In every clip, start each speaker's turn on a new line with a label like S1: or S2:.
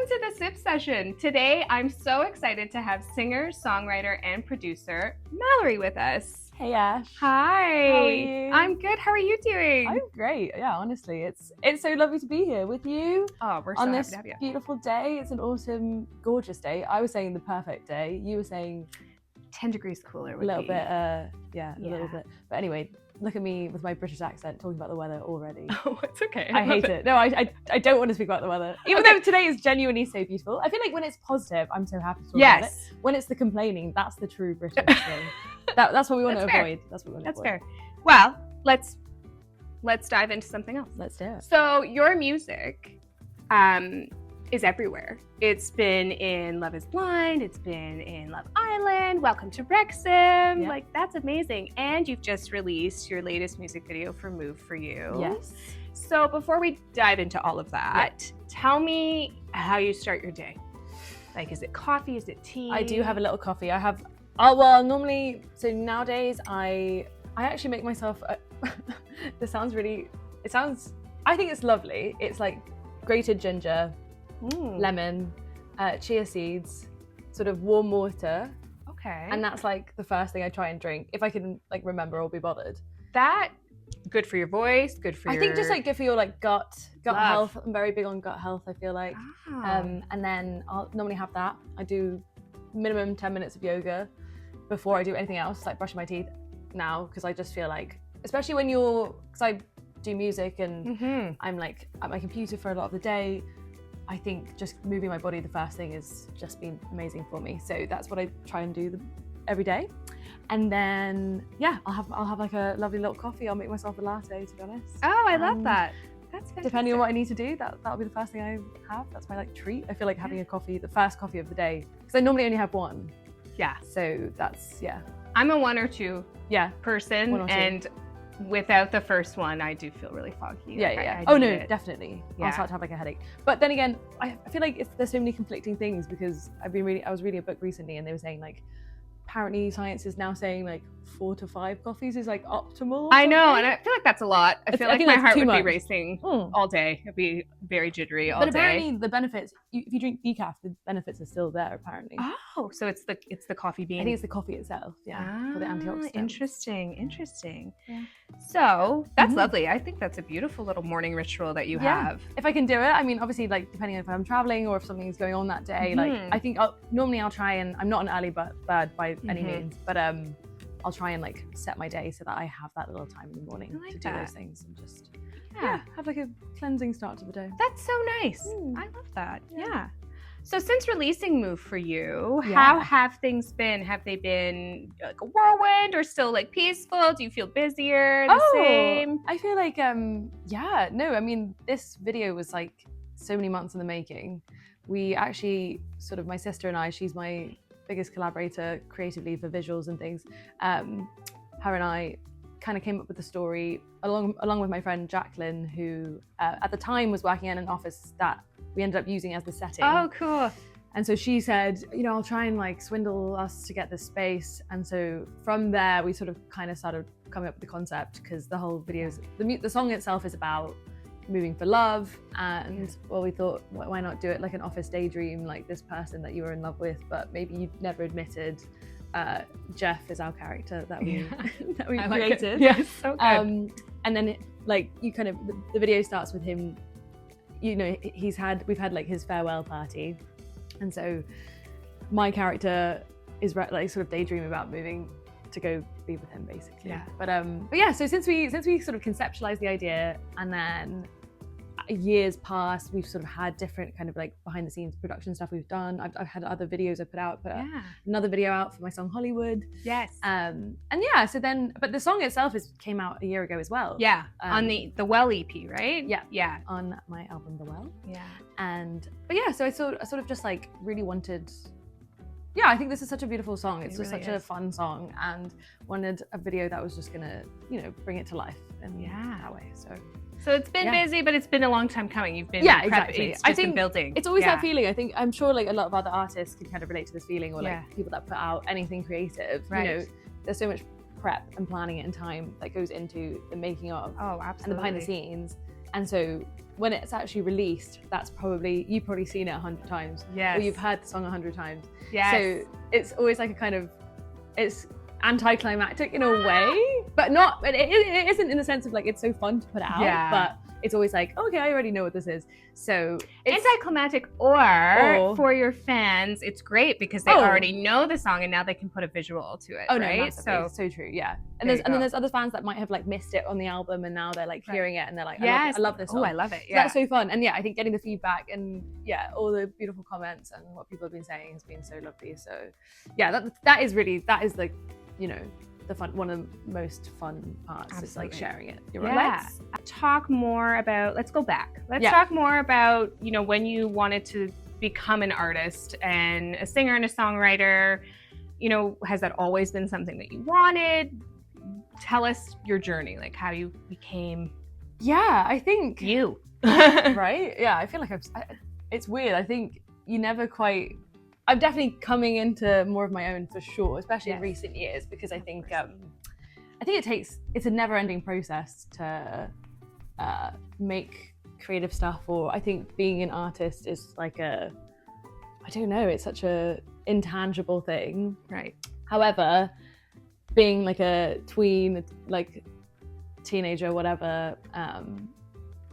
S1: to the Sip Session. Today, I'm so excited to have singer, songwriter, and producer Malory with us.
S2: Hey Ash.
S1: Hi.
S2: How are you?
S1: I'm good. How are you doing?
S2: I'm great. Yeah, honestly, it's so lovely to be here with you.
S1: Oh, we're so
S2: on
S1: happy
S2: this
S1: to have you.
S2: beautiful day. It's an awesome, gorgeous day. I was saying the perfect day. You were saying
S1: 10 degrees cooler would
S2: a little
S1: be.
S2: bit. A little bit. But anyway, look at me with my British accent talking about the weather already.
S1: Oh, it's okay.
S2: I hate it. No, I don't want to speak about the weather. Even though today is genuinely so beautiful. I feel like when it's positive, I'm so happy to talk about it. When it's the complaining, that's the true British thing. That's what we want to avoid. That's what we want to avoid.
S1: That's fair. Well, let's dive into something else.
S2: Let's do it.
S1: So your music is everywhere. It's been in Love is Blind, it's been in Love Island, Welcome to Wrexham.
S2: Yeah.
S1: Like, that's amazing. And you've just released your latest music video for Move For You.
S2: Yes.
S1: So before we dive into all of that, tell me how you start your day. Like, is it coffee? Is it tea?
S2: I do have a little coffee. I have, normally, so nowadays I actually make myself, this sounds really, I think it's lovely. It's like grated ginger, lemon, chia seeds, sort of warm water.
S1: Okay.
S2: And that's like the first thing I try and drink, if I can like remember or be bothered.
S1: That, good for your voice, good for your...
S2: I think just like good for your like gut
S1: Love.
S2: health. I'm very big on gut health, I feel like.
S1: Oh.
S2: And then I'll normally have that. I do minimum 10 minutes of yoga before I do anything else, like brushing my teeth now, because I just feel like, especially when because I do music and I'm like at my computer for a lot of the day, I think just moving my body the first thing has just been amazing for me. So that's what I try and do every day. And then, yeah, I'll have like a lovely little coffee. I'll make myself a latte, to be honest.
S1: Oh, I love that. That's fantastic.
S2: Depending on what I need to do, that'll be the first thing I have. That's my like treat. I feel like having a coffee, the first coffee of the day, because I normally only have one.
S1: Yeah.
S2: So that's, yeah.
S1: I'm a 1 or 2 person,
S2: 1 or 2.
S1: and without the first one, I do feel really foggy.
S2: Yeah.
S1: I
S2: Oh
S1: need
S2: no,
S1: it.
S2: definitely.
S1: Yeah.
S2: I'll start to have like a headache. But then again, I feel like there's so many conflicting things, because I was reading a book recently and they were saying like, apparently science is now saying like 4 to 5 coffees is like optimal.
S1: I know, and I feel like that's a lot. I feel like my heart would be racing all day. It'd be very jittery all day.
S2: But apparently the benefits, if you drink decaf, the benefits are still there apparently.
S1: Oh, so it's the coffee bean.
S2: I think it's the coffee itself, for the antioxidants.
S1: Interesting.
S2: Yeah.
S1: So that's lovely. I think that's a beautiful little morning ritual that you have.
S2: If I can do it, I mean, obviously, like depending on if I'm traveling or if something's going on that day, like I think normally I'll try and, I'm not an early bird by any means, but I'll try and like set my day so that I have that little time in the morning to do those things and just have like a cleansing start to the day.
S1: That's so nice. I love that. Yeah. So since releasing Move For You, how have things been? Have they been like a whirlwind or still like peaceful? Do you feel busier, the same?
S2: I feel like, I mean, this video was like so many months in the making. We actually sort of, my sister and I, she's my biggest collaborator creatively for visuals and things. Her and I kind of came up with the story along with my friend Jacqueline, who at the time was working in an office that we ended up using as the setting.
S1: Oh, cool. And
S2: so she said, I'll try and like swindle us to get this space. And so from there, we sort of kind of started coming up with the concept, because the whole the song itself is about moving for love. And we thought, why not do it like an office daydream, like this person that you were in love with, but maybe you've never admitted. Jeff is our character that we that we created.
S1: Yes, so good.
S2: And then the video starts with him. We've had like his farewell party, and so my character is like sort of daydreaming about moving to go be with him, basically.
S1: Yeah.
S2: But yeah. So since we sort of conceptualized the idea, and then years past, we've sort of had different kind of like behind the scenes production stuff we've done. I've had other videos I put out, another video out for my song Hollywood.
S1: Yes.
S2: And yeah, so then, but the song itself came out a year ago as well.
S1: Yeah. On the Well EP, right?
S2: Yeah.
S1: Yeah.
S2: On my album The Well.
S1: Yeah.
S2: But yeah, so I sort of just like really wanted. Yeah, I think this is such a beautiful song. It's just such a fun song, and wanted a video that was just gonna, bring it to life in that way.
S1: So it's been busy, but it's been a long time coming. You've been
S2: exactly.
S1: It's just been building.
S2: It's always that feeling. I'm sure like a lot of other artists can kind of relate to this feeling, or like people that put out anything creative.
S1: Right.
S2: There's so much prep and planning and time that goes into the making of,
S1: absolutely,
S2: and the behind the scenes. And so when it's actually released, that's probably, you've probably seen it 100 times.
S1: Yes.
S2: Or you've heard the song 100 times.
S1: Yes.
S2: So it's always like a kind of, it's anticlimactic in a way, but not, it isn't in the sense of like, it's so fun to put out, but it's always like, okay, I already know what this is. So it's
S1: anticlimactic, or for your fans, it's great because they already know the song and now they can put a visual to it.
S2: Oh,
S1: right?
S2: No, so true, yeah. And then there's other fans that might have like missed it on the album and now they're like hearing it and they're like, I love this song.
S1: Oh, I love it.
S2: Yeah. So that's so fun. And yeah, I think getting the feedback and all the beautiful comments and what people have been saying has been so lovely. So yeah, that is like, you know, the fun, one of the most fun parts. Absolutely. Is like sharing it. You're right.
S1: Let's talk more about, let's go back. Let's talk more about, you know, when you wanted to become an artist and a singer and a songwriter, you know, has that always been something that you wanted? Tell us your journey, like how you became.
S2: Yeah, I think.
S1: You.
S2: Right? Yeah, I feel like it's weird. I think you never quite, I'm definitely coming into more of my own for sure, especially in recent years, because I think it's a never-ending process to make creative stuff, or I think being an artist is like I don't know, it's such a intangible thing.
S1: Right.
S2: However, being like a tween, like teenager, whatever,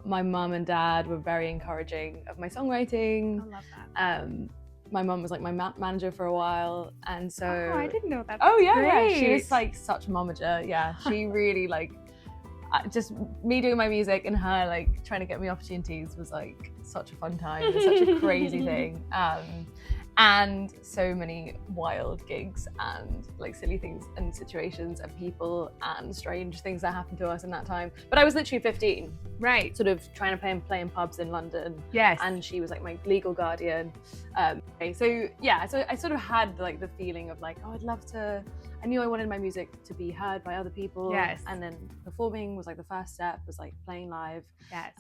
S2: my mum and dad were very encouraging of my songwriting.
S1: I love that.
S2: My mum was like my manager for a while, and so
S1: I didn't know that.
S2: Yeah, she was like such a momager. Yeah, she really like just me doing my music and her like trying to get me opportunities was like such a fun time. It was such a crazy thing. And so many wild gigs and like silly things and situations and people and strange things that happened to us in that time. But I was literally 15,
S1: right?
S2: Sort of trying to play in pubs in London.
S1: Yes.
S2: And she was like my legal guardian. So I sort of had like the feeling of like, oh, I'd love to. I knew I wanted my music to be heard by other people.
S1: Yes.
S2: And then performing was like the first step, was like playing live.
S1: Yes.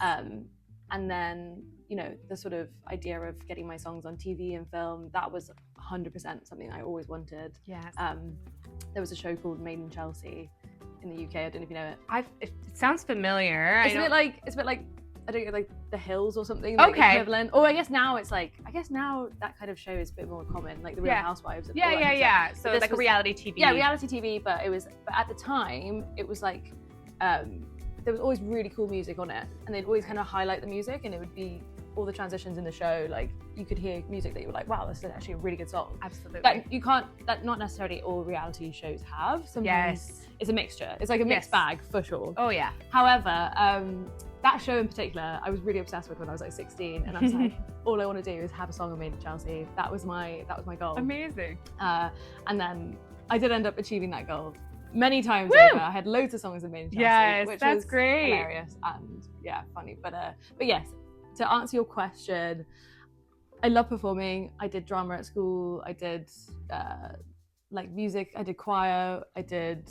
S2: And then, you know, the sort of idea of getting my songs on TV and film, that was 100% something I always wanted.
S1: Yes.
S2: There was a show called Made in Chelsea in the UK. I don't know if you know it.
S1: It sounds familiar.
S2: It's a bit like I don't know, like The Hills or something. Like equivalent. Or I guess now that kind of show is a bit more common, like the Real Housewives. Of
S1: Yeah. So like a reality TV.
S2: Yeah, reality TV. But at the time it was like. There was always really cool music on it, and they'd always kind of highlight the music, and it would be all the transitions in the show, like you could hear music that you were like, wow, this is actually a really good song.
S1: Absolutely.
S2: That not necessarily all reality shows have. Sometimes it's a mixture. It's like a mixed bag for sure.
S1: Oh yeah.
S2: However, that show in particular, I was really obsessed with when I was like 16, and I was like, all I want to do is have a song Made in Chelsea. That was my goal.
S1: Amazing.
S2: And then I did end up achieving that goal. Many times over. I had loads of songs that made in Chelsea, which was
S1: great.
S2: Hilarious and funny. But yes, to answer your question, I love performing. I did drama at school. I did like music. I did choir. I did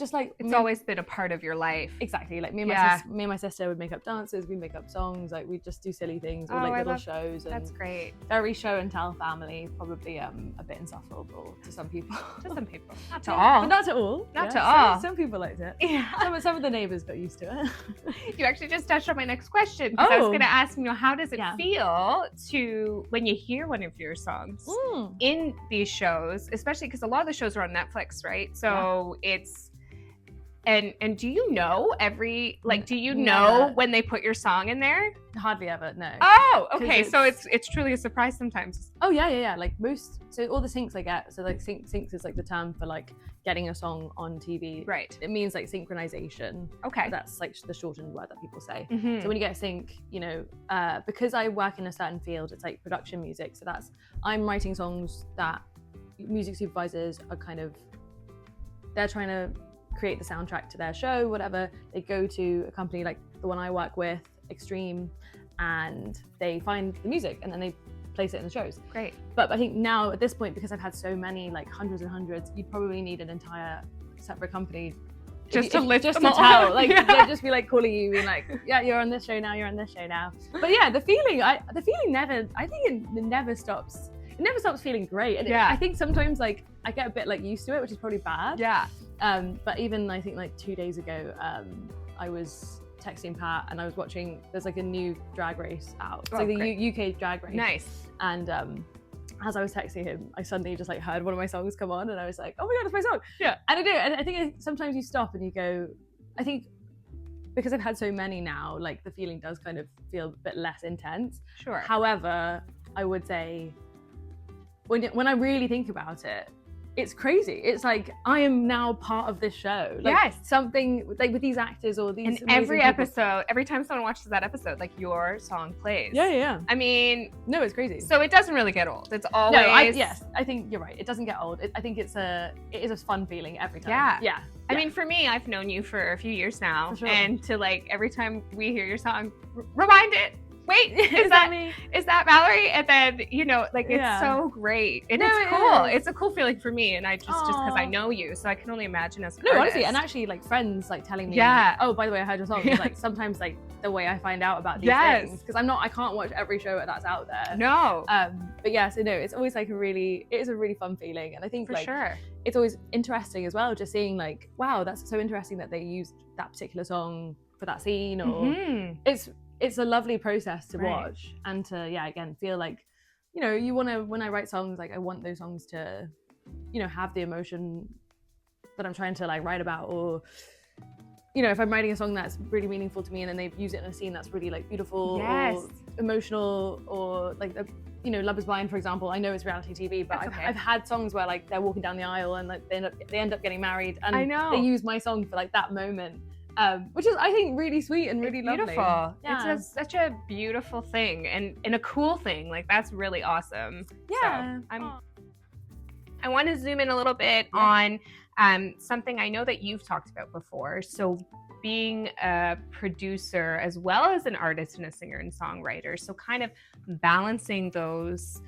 S2: just like
S1: it's always been a part of your life.
S2: Exactly. Like me and my sister would make up dances. We'd make up songs. Like we'd just do silly things or like little shows. And
S1: that's great.
S2: Very show and tell family. Probably a bit insufferable to some people.
S1: To some people. Not to all.
S2: But not to all.
S1: Not to all.
S2: Some people liked it.
S1: Yeah.
S2: Some of the neighbors got used to it.
S1: You actually just touched on my next question, because I was going to ask, you know, how does it feel to when you hear one of your songs in these shows, especially because a lot of the shows are on Netflix, right? So it's. And do you know know when they put your song in there?
S2: Hardly ever, no.
S1: Oh, okay. So it's truly a surprise sometimes.
S2: Oh yeah. Like so all the syncs I get, so like syncs is like the term for like getting a song on TV.
S1: Right.
S2: It means like synchronization.
S1: Okay.
S2: That's like the shortened word that people say.
S1: Mm-hmm.
S2: So when you get a sync, you know, because I work in a certain field, it's like production music. So I'm writing songs that music supervisors are they're trying to create the soundtrack to their show, whatever. They go to a company like the one I work with, Extreme, and they find the music and then they place it in the shows.
S1: Great.
S2: But I think now at this point, because I've had so many, like hundreds and hundreds, you'd probably need an entire separate company
S1: just to
S2: tell. Like they'd just be like calling you, being like, yeah, you're on this show now, you're on this show now. But yeah, the feeling never, I think it never stops. It never stops feeling great. And I think sometimes like I get a bit like used to it, which is probably bad.
S1: Yeah.
S2: But even I think like 2 days ago, I was texting Pat, and I was watching. There's like a new drag race out. It's
S1: Oh,
S2: like the
S1: great.
S2: UK drag race.
S1: Nice.
S2: And as I was texting him, I suddenly just like heard one of my songs come on, and I was like, "Oh my god, it's my song!"
S1: Yeah.
S2: And I do. And I think sometimes you stop and you go. I think because I've had so many now, like the feeling does kind of feel a bit less intense.
S1: Sure.
S2: However, I would say when I really think about it, it's crazy. It's like I am now part of this show. Like,
S1: yes.
S2: Something like with these actors or these.
S1: And every episode, every time someone watches that episode, like your song plays.
S2: Yeah.
S1: I mean,
S2: no, it's crazy.
S1: So it doesn't really get old. It's always.
S2: No, yes, I think you're right. It doesn't get old. I think it is a fun feeling every time. Yeah.
S1: I mean, for me, I've known you for a few years now,
S2: For sure.
S1: And to like every time we hear your song, rewind it. Wait,
S2: Is that me?
S1: Is that Malory? And then like it's
S2: Yeah.
S1: so great, and
S2: No,
S1: it's
S2: it
S1: cool.
S2: is.
S1: It's a cool feeling for me, and I just because I
S2: Aw.
S1: know you, so I can only imagine as an
S2: No,
S1: artist.
S2: honestly, and actually, like friends like telling me,
S1: Yeah.
S2: oh, by the way, I heard your song.
S1: Yeah.
S2: It's, like sometimes like the way I find out about these
S1: Yes.
S2: things because I can't watch every show that's out there.
S1: No,
S2: But yeah, so no, it's always like it is a really fun feeling, and I think
S1: for
S2: like
S1: sure.
S2: it's always interesting as well, just seeing like, wow, that's so interesting that they used that particular song for that scene, or
S1: Mhm.
S2: it's a lovely process to
S1: Right.
S2: watch and to again feel like, you want to, when I write songs, like I want those songs to, have the emotion that I'm trying to like write about, or if I'm writing a song that's really meaningful to me and then they use it in a scene that's really like beautiful
S1: Yes.
S2: or emotional, or like Love Is Blind, for example. I know it's reality TV, but
S1: That's okay.
S2: I've had songs where like they're walking down the aisle and like they end up getting married, and
S1: I know.
S2: they use my song for like that moment, which is I think really sweet and really lovely.
S1: Beautiful.
S2: Yeah.
S1: It's such a beautiful thing and a cool thing. Like that's really awesome.
S2: Yeah.
S1: So, I want to zoom in a little bit on something I know that you've talked about before. So being a producer as well as an artist and a singer and songwriter. So kind of balancing those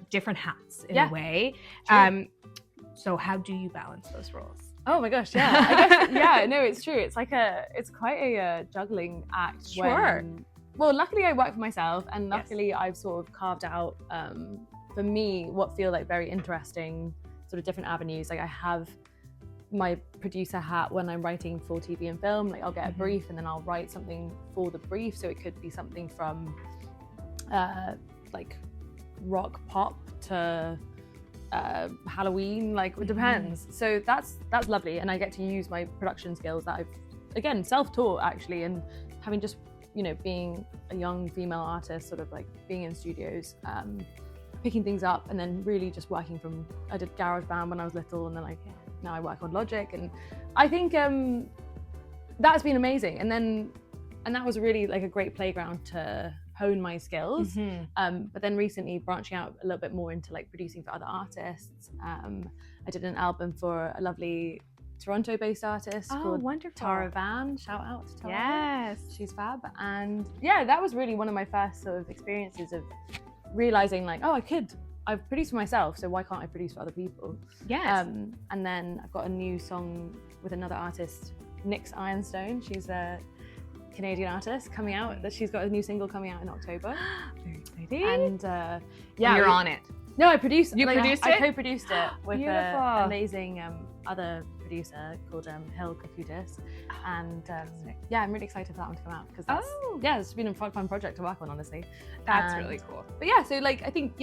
S1: different hats in a way. So how do you balance those roles?
S2: Oh my gosh, yeah. I guess, yeah, no, it's true. It's quite a juggling act.
S1: Sure.
S2: Well, luckily I work for myself, and luckily I've sort of carved out, for me, what feel like very interesting sort of different avenues. Like I have my producer hat when I'm writing for TV and film. Like I'll get a brief and then I'll write something for the brief. So it could be something from like rock pop to Halloween, like it depends. So that's lovely, and I get to use my production skills that I've again self-taught actually, and having just being a young female artist, sort of like being in studios, picking things up, and then really just working from. I did garage band when I was little, and then now I work on Logic, and I think that's been amazing. And that was really like a great playground to hone my skills. But then recently branching out a little bit more into like producing for other artists. I did an album for a lovely Toronto-based artist called
S1: wonderful.
S2: Tara Van. Shout out to Tara.
S1: Yes.
S2: She's fab. And yeah, that was really one of my first sort of experiences of realizing like, I've produced for myself, so why can't I produce for other people?
S1: Yes.
S2: And then I've got a new song with another artist, Nyx Ironstone. She's a Canadian artist coming out. She's got a new single coming out in October.
S1: Very exciting.
S2: And
S1: you're on it.
S2: No, I produced.
S1: You produced
S2: I
S1: it?
S2: co-produced it with
S1: Beautiful.
S2: an amazing other producer called Hill Kakutis. And yeah, I'm really excited for that one to come out because it's been a fun project to work on, honestly.
S1: That's really cool.
S2: But yeah, so like I think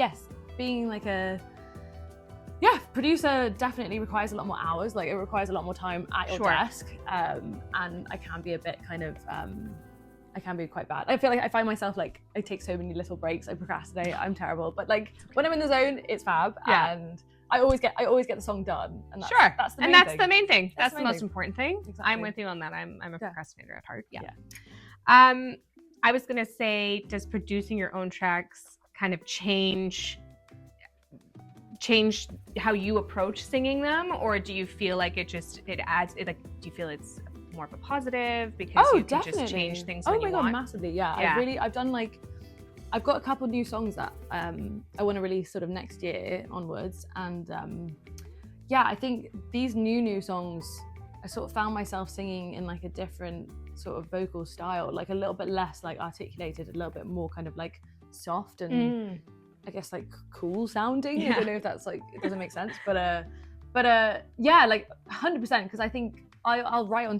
S2: being like a producer definitely requires a lot more hours. Like it requires a lot more time at your desk, and I can be a bit kind of I can be quite bad. I feel like I find myself like I take so many little breaks. I procrastinate. I'm terrible. But like when I'm in the zone, it's fab, and I always get the song done. And that's the main thing.
S1: The main thing. That's the most important thing. Exactly. I'm with you on that. I'm a procrastinator at heart. Yeah. I was gonna say, does producing your own tracks kind of change how you approach singing them, or do you feel like it adds it, like do you feel it's more of a positive because you can just change things when you want?
S2: Oh my god, massively. I've got a couple new songs that I want to release sort of next year onwards, and I think these new songs, I sort of found myself singing in like a different sort of vocal style, like a little bit less like articulated, a little bit more kind of like soft and I guess like cool sounding. I don't know if that's like, it doesn't make sense, but yeah, like 100%, because I think I'll write on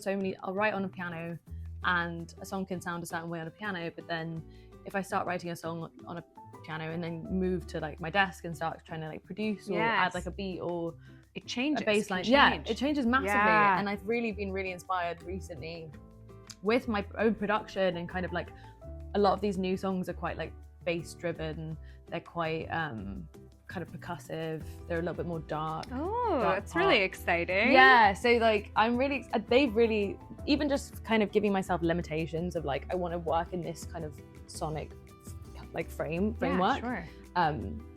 S2: a piano and a song can sound a certain way on a piano, but then if I start writing a song on a piano and then move to like my desk and start trying to like produce or add like a beat or
S1: it changes.
S2: A bass line. Yeah, it changes massively. And I've really been inspired recently with my own production, and kind of like a lot of these new songs are quite like bass driven. They're quite kind of percussive. They're a little bit more dark.
S1: Oh, that's really exciting.
S2: Yeah, so like they've really, even just kind of giving myself limitations of like I want to work in this kind of sonic like framework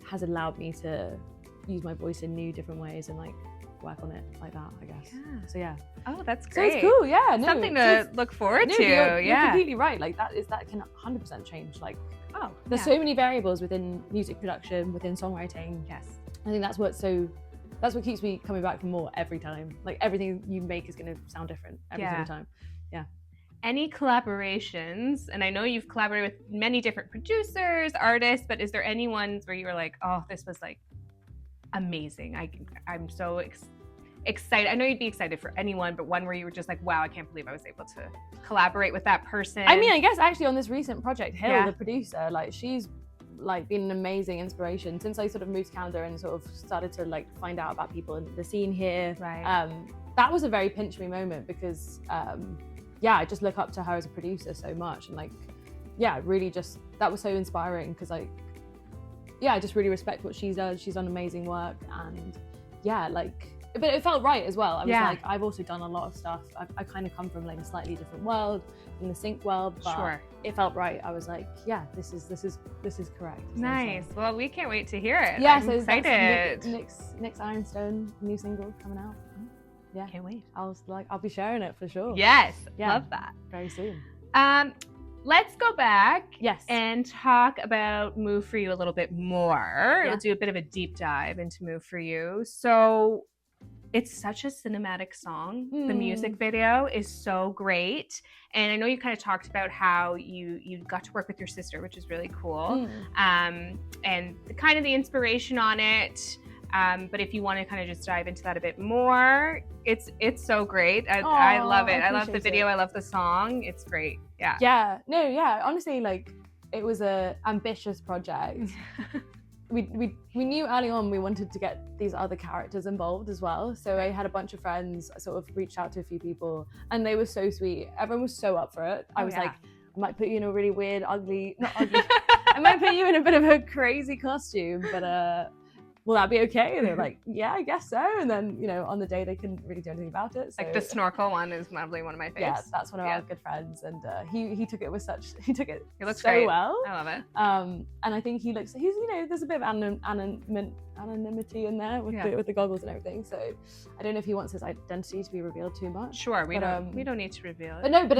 S2: has allowed me to use my voice in new different ways and like work on it like that, I guess. So yeah.
S1: Oh, that's great.
S2: So it's cool, yeah. No,
S1: something to look forward to.
S2: You're completely right. Like that can 100% change. Like there's so many variables within music production, within songwriting.
S1: Yes.
S2: I think that's what keeps me coming back for more every time. Like everything you make is going to sound different every single time. Yeah.
S1: Any collaborations, and I know you've collaborated with many different producers, artists, but is there any ones where you were like, oh, this was like amazing. I'm so excited. I know you'd be excited for anyone, but one where you were just like, wow, I can't believe I was able to collaborate with that person.
S2: I mean, I guess actually on this recent project, Hill, the producer, like she's like been an amazing inspiration since I sort of moved to Canada and sort of started to like find out about people in the scene here.
S1: Right.
S2: That was a very pinch me moment because I just look up to her as a producer so much, and like really just that was so inspiring because like I just really respect what she does. She's done amazing work, and but it felt right as well. I was like, I've also done a lot of stuff. I kind of come from like a slightly different world, in the sync world, but it felt right. I was like, this is correct.
S1: Nice. Well, we can't wait to hear it.
S2: Yeah,
S1: I'm excited.
S2: Nick's Ironstone new single coming out. Yeah,
S1: can't wait.
S2: I'll be sharing it for sure.
S1: Yes, love that.
S2: Very soon.
S1: Let's go back and talk about Move For You a little bit more. We'll do a bit of a deep dive into Move For You. So it's such a cinematic song. The music video is so great. And I know you kind of talked about how you got to work with your sister, which is really cool. And kind of the inspiration on it. But if you want to kind of just dive into that a bit more, it's so great. I love it. I love the video. I love the song. It's great. Yeah.
S2: Yeah. No, yeah. Honestly, like it was a ambitious project. We knew early on we wanted to get these other characters involved as well. So I had a bunch of friends. I sort of reached out to a few people, and they were so sweet. Everyone was so up for it. I was like, I might put you in a really weird, not ugly. I might put you in a bit of a crazy costume, but will that be okay? And they're like, yeah, I guess so. And then, on the day they couldn't really do anything about it. So.
S1: Like the snorkel one is probably one of my favorites.
S2: Yeah, that's one of our good friends. And he took it
S1: he looks
S2: so
S1: great.
S2: well.
S1: I love it.
S2: And I think he's, there's a bit of anonymity in there with the goggles and everything. So I don't know if he wants his identity to be revealed too much.
S1: Sure, we don't need to reveal it.
S2: But no, but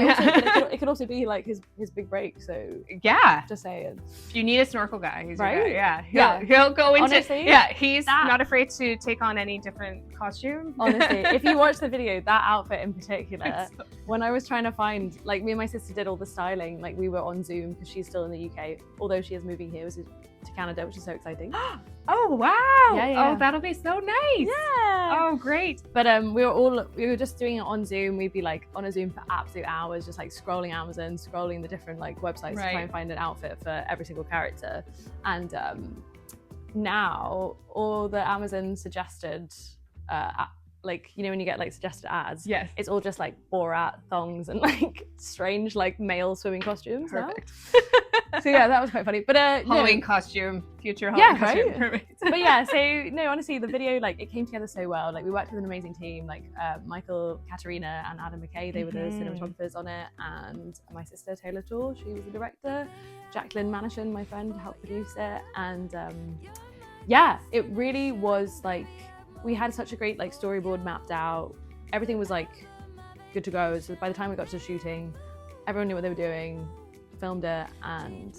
S2: it could also be like his big break. So just saying.
S1: If you need a snorkel guy, he's
S2: right?
S1: your guy. He'll go into
S2: honestly,
S1: he's not afraid to take on any different costume.
S2: Honestly, if you watch the video, that outfit in particular, when I was trying to find, like me and my sister did all the styling, like we were on Zoom because she's still in the UK, although she is moving here to Canada, which is so exciting.
S1: Oh wow!
S2: Yeah.
S1: Oh, that'll be so nice.
S2: Yeah.
S1: Oh, great.
S2: But we were just doing it on Zoom. We'd be like on a Zoom for absolute hours, just like scrolling Amazon, scrolling the different like websites to try and find an outfit for every single character. And now all the Amazon suggested, like when you get like suggested ads, it's all just like Borat thongs and like strange like male swimming costumes.
S1: Perfect.
S2: So yeah, that was quite funny. But
S1: Halloween costume, future Halloween costume.
S2: Right? Perfect. But yeah, so no, honestly, the video like it came together so well. Like we worked with an amazing team, like Michael, Katerina, and Adam McKay. They were the cinematographers on it, and my sister Taylor Toole, she was the director. Jacqueline Manishan, my friend, helped produce it, and it really was like we had such a great like storyboard mapped out. Everything was like good to go. So by the time we got to shooting, everyone knew what they were doing. Filmed it, and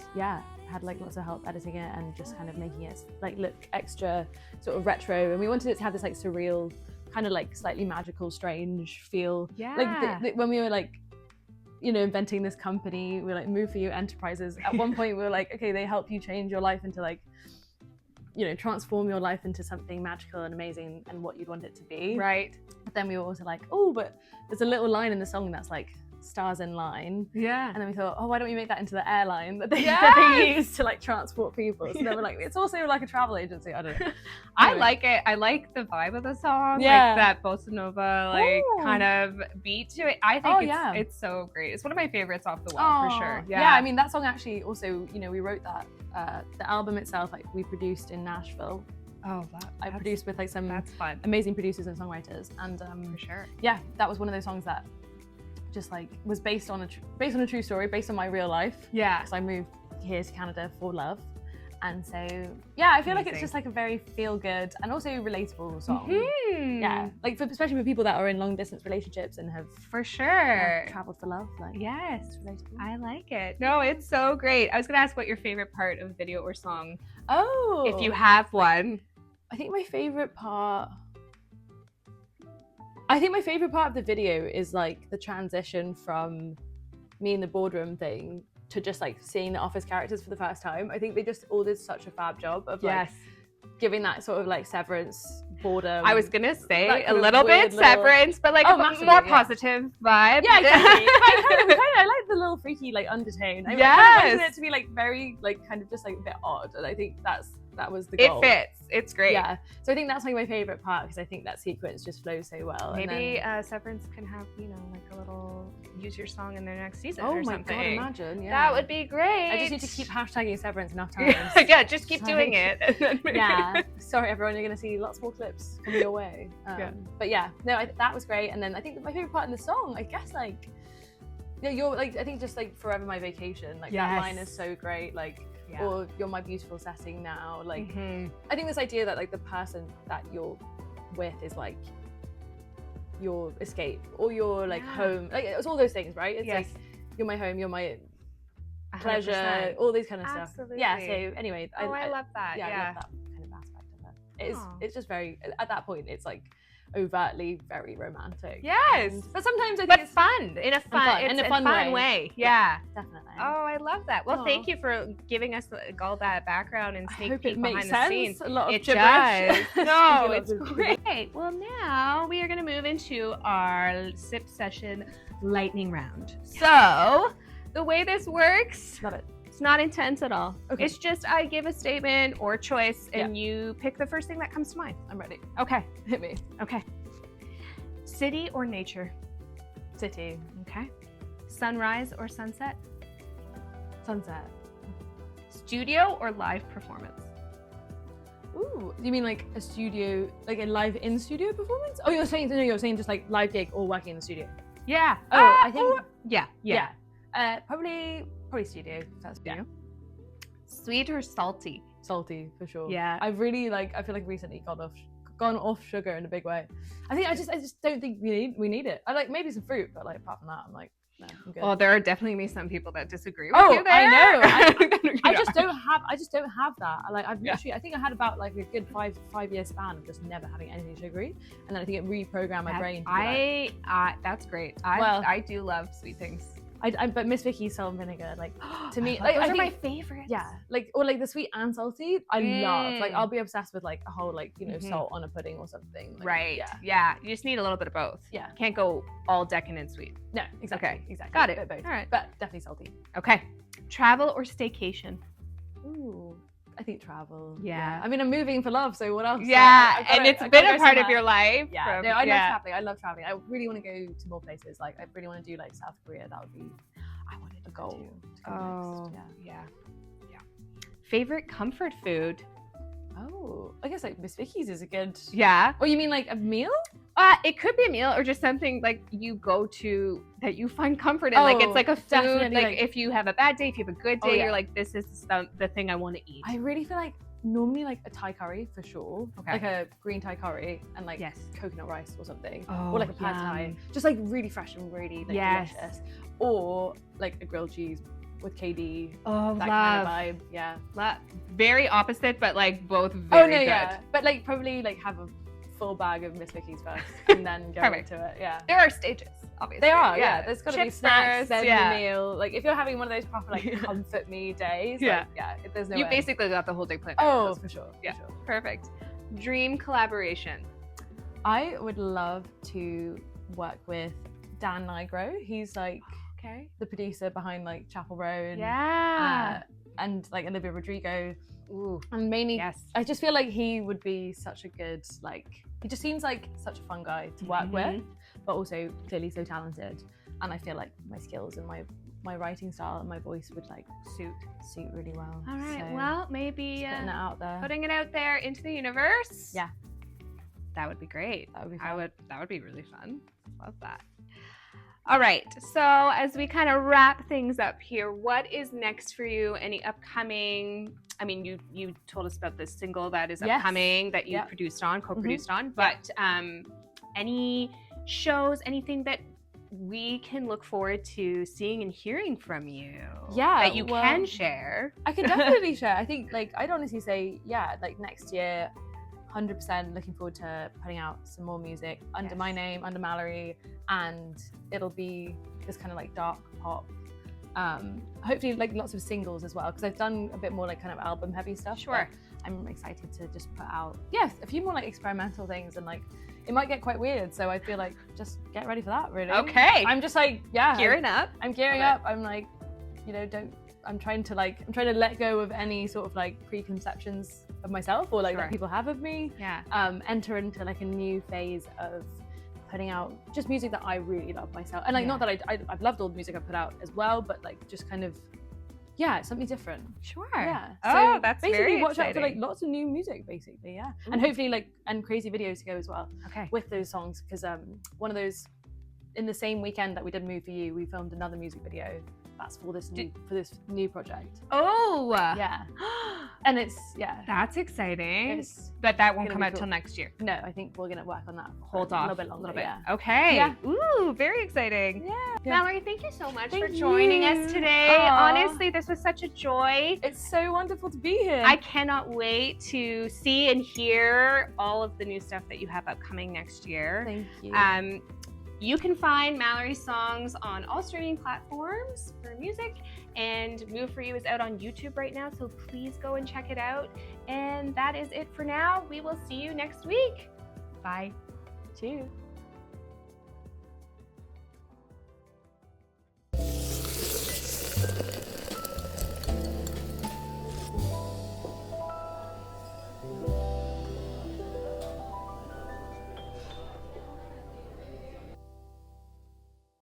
S2: had like lots of help editing it and just kind of making it like look extra sort of retro, and we wanted it to have this like surreal kind of like slightly magical strange feel. Like when we were like inventing this company, we were like Move For You Enterprises. At one point we were like, okay, they help you change your life into like transform your life into something magical and amazing and what you'd want it to be,
S1: right?
S2: But then we were also like, oh, but there's a little line in the song that's like stars in line.
S1: Yeah.
S2: And then we thought, oh, why don't we make that into the airline that they use to like transport people? So they were like, it's also like a travel agency. I don't know.
S1: I like it. I like the vibe of the song.
S2: Yeah.
S1: Like that bossa nova, like kind of beat to it. I think it's so great. It's one of my favorites off the wall for sure.
S2: Yeah. I mean, that song actually also, you know, we wrote that. The album itself, like we produced in Nashville.
S1: Oh,
S2: I produced with like some
S1: fun.
S2: amazing producers and songwriters, and
S1: for sure.
S2: Yeah, that was one of those songs that just like was based on a true story, based on my real life.
S1: Yeah.
S2: Because I moved here to Canada for love, and so yeah, I feel like it's just like a very feel good and also relatable song.
S1: Mm-hmm.
S2: Yeah, like especially for people that are in long distance relationships and have
S1: for sure
S2: traveled for love. Like
S1: yes, I like it. No, it's so great. I was gonna ask what your favorite part of video or song.
S2: Oh,
S1: if you have one.
S2: I think my favorite part of the video is like the transition from me in the boardroom thing to just like seeing the Office characters for the first time. I think they just all did such a fab job of like giving that sort of like Severance boredom.
S1: I was gonna say a little bit Severance, but like more positive vibe.
S2: Yeah, exactly. I like the little freaky like undertone. I wanted it to be like very like kind of just like a bit odd, and I think that was the goal.
S1: It fits. It's great.
S2: Yeah. So I think that's like my favorite part because I think that sequence just flows so well.
S1: Maybe Severance can have, you know, like a little use your song in their next season or something.
S2: Oh my god, imagine. Yeah.
S1: That would be great.
S2: I just need to keep hashtagging Severance enough times.
S1: Yeah, just keep doing it.
S2: Yeah. Sorry everyone, you're going to see lots more clips coming your way. But yeah, no, that was great. And then I think my favorite part in the song, I guess like, yeah, you're like, I think just like Forever My Vacation, like that line is so great. Like, or you're my beautiful setting now. Like, I think this idea that like the person that you're with is like your escape or your like home. Like it's all those things, right? It's like you're my home, you're my pleasure, 100%. All these kind of stuff. Yeah. So anyway,
S1: I love that.
S2: Yeah, I love that kind of aspect of it. It's just very at that point. It's like overtly very romantic.
S1: Yes,
S2: but sometimes I think it's
S1: fun in a fun way. Yeah,
S2: definitely.
S1: Oh, I love that. Well, thank you for giving us all that background and sneak peek behind the scenes.
S2: A lot of
S1: it
S2: does.
S1: No, it's great. Well, now we are going to move into our sip session lightning round. So the way this works,
S2: love it.
S1: It's not intense at all.
S2: Okay.
S1: It's just I give a statement or a choice and you pick the first thing that comes to mind.
S2: I'm ready.
S1: Okay.
S2: Hit me.
S1: Okay. City or nature?
S2: City.
S1: Okay. Sunrise or sunset?
S2: Sunset.
S1: Studio or live performance?
S2: Ooh, you mean like a studio, like a live in studio performance? Oh, you're saying just like live gig or working in the studio?
S1: Yeah.
S2: I think.
S1: Yeah.
S2: Probably studio. That's studio.
S1: Sweet or salty?
S2: Salty for sure.
S1: Yeah.
S2: I feel like recently gone off sugar in a big way. I just don't think we need it. I like maybe some fruit, but like apart from that, I'm like, no, I'm good.
S1: Oh, there are definitely some people that disagree with you there.
S2: I know. I just don't have that. I think I had about like a good five year span of just never having anything sugary, and then I think it reprogrammed my brain.
S1: That's great. I do love sweet things.
S2: But Miss Vicky's salt and vinegar, like to me,
S1: like those are my favorites.
S2: Yeah, like or like the sweet and salty, I love. Like I'll be obsessed with like a whole like salt on a pudding or something. Like,
S1: right. Yeah. You just need a little bit of both.
S2: Yeah.
S1: Can't go all decadent sweet.
S2: No. Exactly.
S1: Okay.
S2: Exactly.
S1: Got it.
S2: Both.
S1: All right.
S2: But definitely salty.
S1: Okay. Travel or staycation?
S2: Ooh. I think travel.
S1: Yeah.
S2: I mean, I'm moving for love, so what else?
S1: Yeah, and it's been a part of your life.
S2: Yeah. No, I love traveling. I really want to go to more places. Like, I really want to do like South Korea. That would be. I wanted a goal. To go next.
S1: Yeah. Favorite comfort food?
S2: Oh, I guess like Miss Vicky's is a good.
S1: Yeah.
S2: Oh, you mean like a meal?
S1: It could be a meal or just something like you go to that you find comfort in. Like it's like a food. Like if you have a bad day, if you have a good day, you're like, this is the thing I want to eat.
S2: I really feel like normally like a Thai curry for sure. Okay. Like a green Thai curry and like coconut rice or something. Or like a pad Thai. Just like really fresh and really like delicious. Or like a grilled cheese with KD.
S1: Oh,
S2: that kind of vibe. Yeah.
S1: Very opposite, but like both very good.
S2: Yeah. But like probably like have a full bag of Miss Vicky's first and then go into it. Yeah.
S1: There are stages, obviously.
S2: They are, yeah. There's got to be snacks, then the meal. Like if you're having one of those proper like comfort me days, there's no
S1: You basically got the whole day planned.
S2: Oh, for sure.
S1: Yeah. Perfect. Dream collaboration.
S2: I would love to work with Dan Nigro. He's like
S1: Okay.
S2: the producer behind like Chapel Road.
S1: Yeah.
S2: And like Olivia Rodrigo.
S1: Ooh.
S2: And mainly,
S1: Yes.
S2: I just feel like he would be such a good, like, he just seems like such a fun guy to work with, but also clearly so talented. And I feel like my skills and my writing style and my voice would like suit really well.
S1: All right.
S2: So,
S1: Well, maybe
S2: getting it out there.
S1: putting it out there into the universe.
S2: Yeah.
S1: That would be great.
S2: That would be fun.
S1: That would be really fun. Love that. All right. So as we kind of wrap things up here, what is next for you? Any upcoming? I mean, you told us about this single that is upcoming that you produced on, co-produced on, but any shows, anything that we can look forward to seeing and hearing from you?
S2: Yeah,
S1: that you can share.
S2: I can definitely share. I think like I'd honestly say, yeah, like next year, 100% looking forward to putting out some more music under my name, under Malory, and it'll be this kind of like dark pop. Hopefully like lots of singles as well, because I've done a bit more like kind of album heavy stuff.
S1: Sure.
S2: I'm excited to just put out, a few more like experimental things, and like it might get quite weird. So I feel like just get ready for that, really.
S1: Okay.
S2: I'm just like,
S1: gearing up.
S2: I'm gearing up. I'm like, you know, I'm trying to let go of any sort of like preconceptions of myself or like that people have of me.
S1: Yeah.
S2: Enter into like a new phase of putting out just music that I really love myself. And like, not that I've loved all the music I put out as well, but like just kind of, something different.
S1: Sure.
S2: Yeah.
S1: Oh,
S2: so
S1: that's
S2: basically
S1: very
S2: watch
S1: exciting.
S2: out for like lots of new music, basically. Yeah. And hopefully like, and crazy videos to go as well.
S1: Okay.
S2: With those songs. Because one of those, in the same weekend that we did Move For You, we filmed another music video. That's for this new project.
S1: Oh.
S2: Yeah. And it's,
S1: That's exciting.
S2: It's
S1: but that won't come out
S2: cool.
S1: till next year.
S2: No, I think we're going to work on that.
S1: Hold off.
S2: A little bit longer. Yeah.
S1: Okay.
S2: Yeah.
S1: Ooh, very exciting.
S2: Yeah.
S1: Malory, thank you so much for
S2: Thank
S1: joining
S2: you.
S1: us today.
S2: Aw.
S1: Honestly, this was such a joy.
S2: It's so wonderful to be here.
S1: I cannot wait to see and hear all of the new stuff that you have upcoming next year.
S2: Thank you.
S1: You can find Malory's songs on all streaming platforms for music, and Move For You is out on YouTube right now, so please go and check it out. And that is it for now. We will see you next week. Bye.
S2: Cheers.